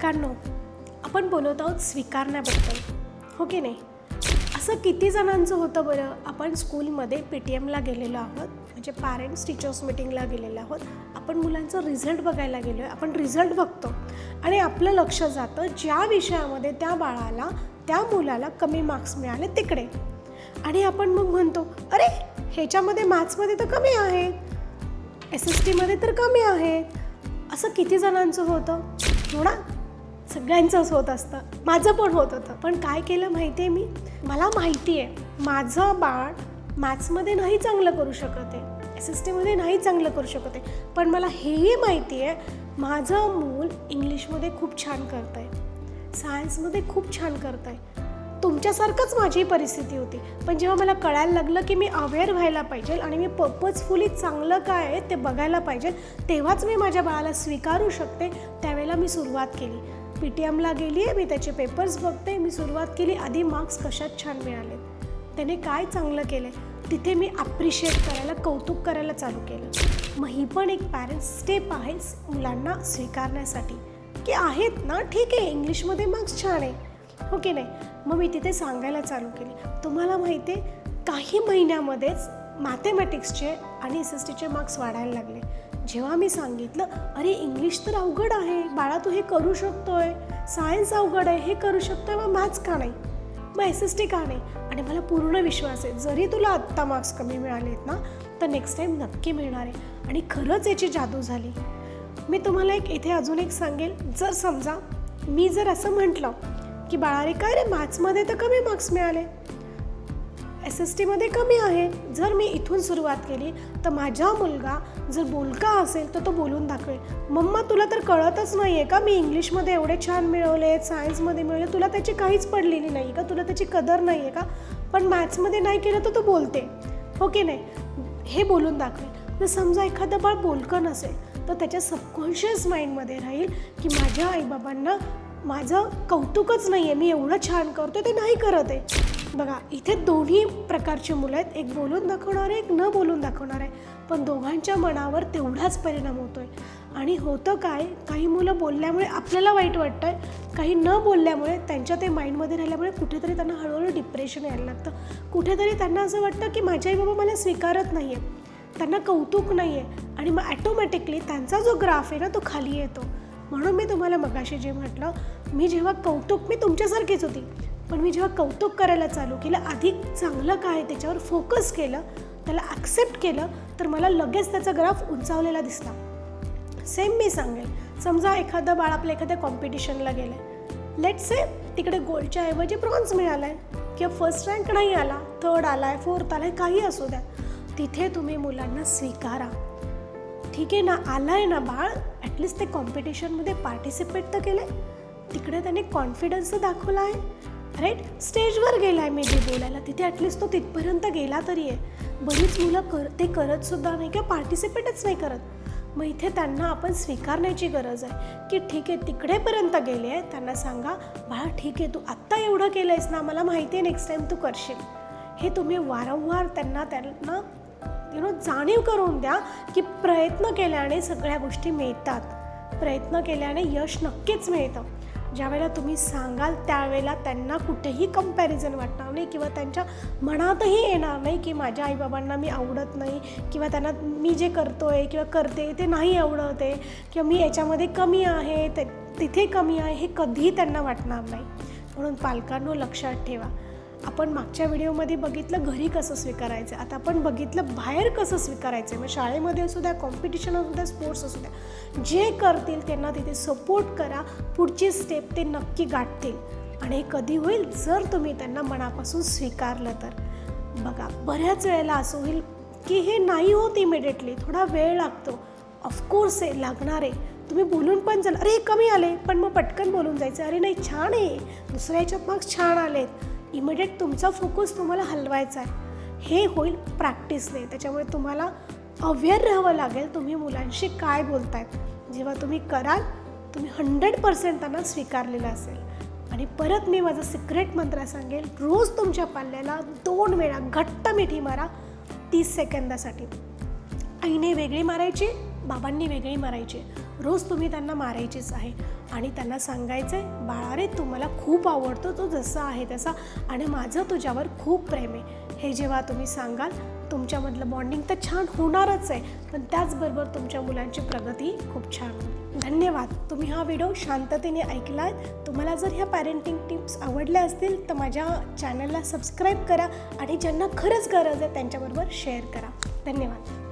पालकांनो, आपण बोलत आहोत स्वीकारण्याबद्दल, हो की नाही? असं किती जणांचं होतं बरं? आपण स्कूलमध्ये PTMला गेलेलो आहोत, म्हणजे पॅरेंट्स टीचर्स मीटिंगला गेलेलो आहोत. आपण मुलांचं रिझल्ट बघायला गेलो आहे. आपण रिझल्ट बघतो आणि आपलं लक्ष जातं ज्या विषयामध्ये त्या बाळाला, त्या मुलाला कमी मार्क्स मिळाले तिकडे. आणि आपण मग म्हणतो, अरे ह्याच्यामध्ये मॅथ्समध्ये तर कमी आहेत, SSTमध्ये तर कमी आहेत. असं किती जणांचं होतं? हो ना? सगळ्यांचंच होत असतं. माझं पण होत होतं. पण काय केलं माहिती आहे मी? मला माहिती आहे माझं बाळ मॅथ्समध्ये नाही चांगलं करू शकत आहे, SSTमध्ये नाही चांगलं करू शकत आहे. पण मला हेही माहिती आहे माझं मूल इंग्लिशमध्ये खूप छान करतं आहे, सायन्समध्ये खूप छान करतं आहे. तुमच्यासारखंच माझी परिस्थिती होती. पण जेव्हा मला कळायला लागलं की मी अवेअर व्हायला पाहिजे आणि मी पर्पजफुली चांगलं काय आहे ते बघायला पाहिजे, तेव्हाच मी माझ्या बाळाला स्वीकारू शकते. त्यावेळेला मी सुरुवात केली. PTMला गेली आहे, मी त्याचे पेपर्स बघते. मी सुरुवात केली, आधी मार्क्स कशात छान मिळाले, त्याने काय चांगलं केलं, तिथे मी ॲप्रिशिएट करायला, कौतुक करायला चालू केलं. मग ही पण एक पॅरेंट्स स्टेप आहे मुलांना स्वीकारण्यासाठी, की आहेत ना, ठीक आहे, इंग्लिशमध्ये मार्क्स छान आहे, हो की नाही? मग मी तिथे सांगायला चालू केली. तुम्हाला माहिती आहे काही महिन्यामध्येच मॅथमॅटिक्सचे आणि SSTचे मार्क्स वाढायला लागले. जेव्हा मी सांगितलं, अरे इंग्लिश तर अवघड आहे बाळा, तू हे करू शकतोय, सायन्स अवघड आहे, हे करू शकतोय, मग मॅथ्स का नाही, मग SST का नाही? आणि मला पूर्ण विश्वास आहे जरी तुला आत्ता मार्क्स कमी मिळाले आहेत ना, तर नेक्स्ट टाईम नक्की मिळणार आहे. आणि खरंच याची जादू झाली. मी तुम्हाला इथे अजून एक सांगेल. जर समजा मी जर असं म्हटलं की बाळा रे, काय रे मॅथ्समध्ये तर कमी मार्क्स मिळाले, SSTमध्ये कमी आहेत, जर मी इथून सुरुवात केली तर माझा मुलगा जर बोलका असेल तर तो बोलून दाखवेल, मम्मा तुला तर कळतच नाही आहे का, मी इंग्लिशमध्ये एवढे छान मिळवले, सायन्समध्ये मिळवले, तुला त्याची काहीच पडलेली नाही का, तुला त्याची कदर नाही आहे का, पण मॅथ्समध्ये नाही केलं तर तो बोलते, हो की नाही? हे बोलून दाखवेल. जर समजा एखादं बाळ बोलकं नसेल तर त्याच्या सबकॉन्शियस माइंडमध्ये राहील की माझ्या आईबाबांना माझं कौतुकच नाही आहे, मी एवढं छान करतो ते नाही करत आहे. बघा, इथे दोन्ही प्रकारची मुलं आहेत, एक बोलून दाखवणार आहे, एक न बोलून दाखवणार आहे, पण दोघांच्या मनावर तेवढाच परिणाम होतो आहे. आणि होतं काय, काही मुलं बोलल्यामुळे आपल्याला वाईट वाटतं आहे, काही न बोलल्यामुळे त्यांच्या ते माइंडमध्ये राहिल्यामुळे कुठेतरी त्यांना हळूहळू डिप्रेशन यायला लागतं. कुठेतरी त्यांना असं वाटतं की माझे आई बाबा मला स्वीकारत नाही आहे, त्यांना कौतुक नाही आहे, आणि मग ॲटोमॅटिकली त्यांचा जो ग्राफ आहे ना तो खाली येतो. म्हणून मी तुम्हाला मगाशी जे म्हटलं, मी जेव्हा मी तुमच्यासारखीच होती, पण मी जेव्हा कौतुक करायला चालू केलं, अधिक चांगलं काय त्याच्यावर फोकस केलं, त्याला ॲक्सेप्ट केलं, तर मला लगेच त्याचा ग्राफ उंचावलेला दिसला. सेम मी सांगेल, समजा एखादं बाळ आपल्या एखाद्या कॉम्पिटिशनला गेलं आहे, लेट्स से तिकडे गोल्डच्या ऐवजी ब्रॉन्झ मिळाला आहे, किंवा फर्स्ट रँक नाही आला, थर्ड आला आहे, फोर्थ आला आहे, काही असू द्या, तिथे तुम्ही मुलांना स्वीकारा. ठीक आहे ना, आलं आहे ना बाळ, ॲटलिस्ट ते कॉम्पिटिशनमध्ये पार्टिसिपेट तर केलं आहे, तिकडे त्याने कॉन्फिडन्स दाखवला आहे, राईट? स्टेजवर गेला आहे मे बी बोलायला, तिथे ॲटलिस्ट तो तिथपर्यंत गेला तरी आहे. बरीच मुलं ते करतसुद्धा नाही किंवा पार्टिसिपेटच नाही करत. मग इथे त्यांना आपण स्वीकारण्याची गरज आहे की ठीक आहे, तिकडेपर्यंत गेले आहे, त्यांना सांगा, बाळा ठीक आहे, तू आत्ता एवढं केलं आहेस ना, मला माहिती आहे नेक्स्ट टाईम तू करशील. हे तुम्ही वारंवार त्यांना जाणीव करून द्या की प्रयत्न केल्याने सगळ्या गोष्टी मिळतात, प्रयत्न केल्याने यश नक्कीच मिळतं. ज्यावेळेला तुम्ही सांगाल त्यावेळेला त्यांना कुठेही कंपॅरिझन वाटणार नाही, किंवा त्यांच्या मनातही येणार नाही की माझ्या आईबाबांना मी आवडत नाही, किंवा त्यांना मी जे करतो आहे किंवा करते ते नाही आवडत आहे, किंवा मी याच्यामध्ये कमी आहे, तिथे कमी आहे, हे कधीही त्यांना वाटणार नाही. म्हणून पालकांनो लक्षात ठेवा, आपण मागच्या व्हिडिओमध्ये बघितलं घरी कसं स्वीकारायचं, आता आपण बघितलं बाहेर कसं स्वीकारायचं आहे. मग शाळेमध्ये असू द्या, कॉम्पिटिशन असू द्या, स्पोर्ट्स असू द्या, जे करतील त्यांना तिथे सपोर्ट करा. पुढची स्टेप ते नक्की गाठतील. आणि हे कधी होईल, जर तुम्ही त्यांना मनापासून स्वीकारलं तर. बघा, बऱ्याच वेळेला असं होईल की हे नाही होत इमिडिएटली, थोडा वेळ लागतो. ऑफकोर्स आहे, लागणार आहे. तुम्ही बोलून पण चाल, अरे कमी आले, पण मग पटकन बोलून जायचं, अरे नाही छान आहे, दुसऱ्या याच्यात मार्क्स छान आलेत. इमिडिएट तुमचा फोकस तुम्हाला हलवायचा आहे. हे होईल प्रॅक्टिसने. त्याच्यामुळे तुम्हाला अवेअर राहावं लागेल तुम्ही मुलांशी काय बोलतायत. जेव्हा तुम्ही कराल, तुम्ही 100% त्यांना स्वीकारलेलं असेल. आणि परत मी माझं सिक्रेट मंत्र सांगेल, रोज तुमच्या पाल्याला 2 वेळा घट्ट मिठी मारा 30 सेकंदासाठी. आईने वेगळी मारायची, बाबांनी वेगळी मारायची, रोज तुम्ही त्यांना मारायचीच आहे. आणि त्यांना सांगायचं आहे, बाळा रे तू मला खूप आवडतो, तो जसा आहे तसा, आणि माझं तुझ्यावर खूप प्रेम आहे. हे जेव्हा तुम्ही सांगाल तुमच्यामधलं बॉन्डिंग तर छान होणारच आहे, पण त्याचबरोबर तुमच्या मुलांची प्रगती खूप छान होईल. धन्यवाद. तुम्ही हा व्हिडिओ शांततेने ऐकलात. तुम्हाला जर ह्या पॅरेंटिंग टिप्स आवडल्या असतील तर माझ्या चॅनलला सबस्क्राईब करा आणि ज्यांना खरंच गरज आहे त्यांच्याबरोबर शेअर करा. धन्यवाद.